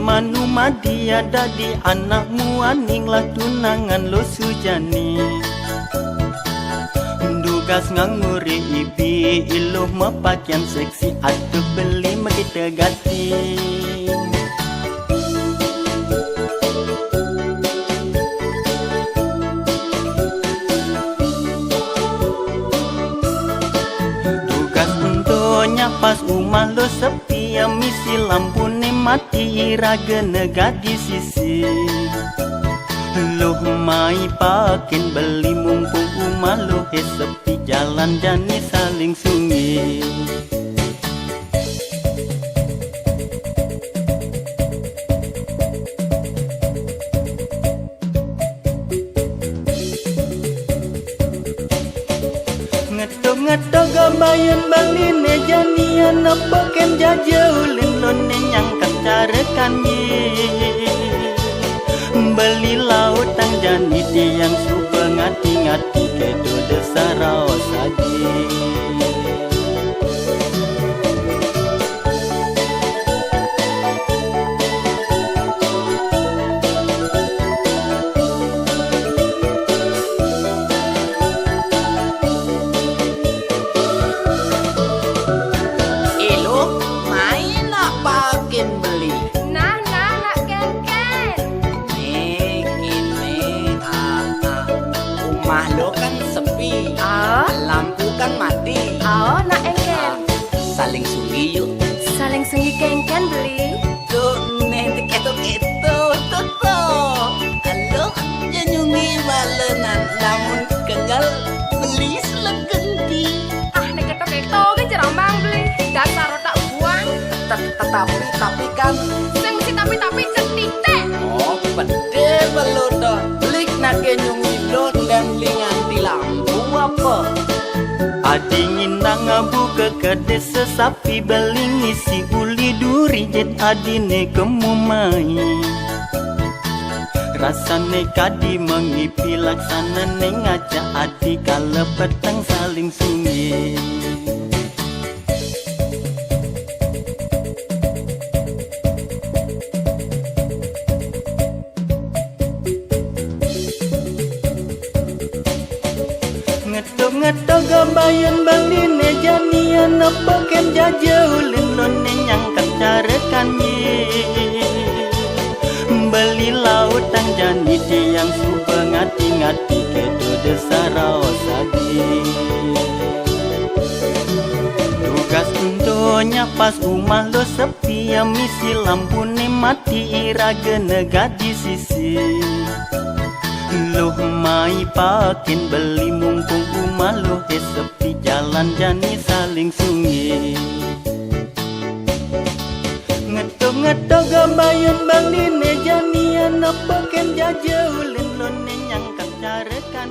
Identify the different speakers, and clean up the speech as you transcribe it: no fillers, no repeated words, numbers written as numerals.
Speaker 1: Manu madia dadi anakmu aninglah tunangan lo sujani Dugas nganguri ibi iluh mepakaian seksi Aduh beli megita gati Dugas untuknya pas rumah lo sepi ya misi lampu mati raga nega di sisi Loh mai pakin beli mumpung rumah lo sepi jalan jani saling sunyi Ngetok gambayan bali ne janian apa ken jajulin lo nenyang carakan beli lautang jani tiang suka ngati-ngati kedo desarau saji
Speaker 2: rumah lo kan sepi, lampu kan mati.
Speaker 3: Nak engken.
Speaker 2: Saling sungi yuk.
Speaker 3: Saling sungi kengken beli.
Speaker 2: Tuh nentik itu tuh. Halo, nyungi balenan, lamun kengal beli selegendi.
Speaker 3: Nek ketok kan jerambang beli. Dasar tak buang.
Speaker 2: Tapi kan.
Speaker 3: Sing mesti tapi cetitek.
Speaker 2: Oh, pede beludo. Beli nak nyungi lo dan nganti lampu apa?
Speaker 1: Adingin nang buka kede sesapi beli ngisi uli duri jet adine kemumai Rasane kadi mengipi laksana neng aja adi kala petang saling sunyi Ngetok gambayan bali ne janian apa ken jajulin lo nenyang carakan beli lautang jani tiang suka ngati-ngati kedo desarau saji Tugas untuknya pas rumah lo sepi ya misi lampu mati raga nega di sisi Loh mai pakin beli mumpung rumah lo sepi jalan jani saling sunyi Ngetok gambayan bali ne janian apa ken jajulin lo nenyang carakan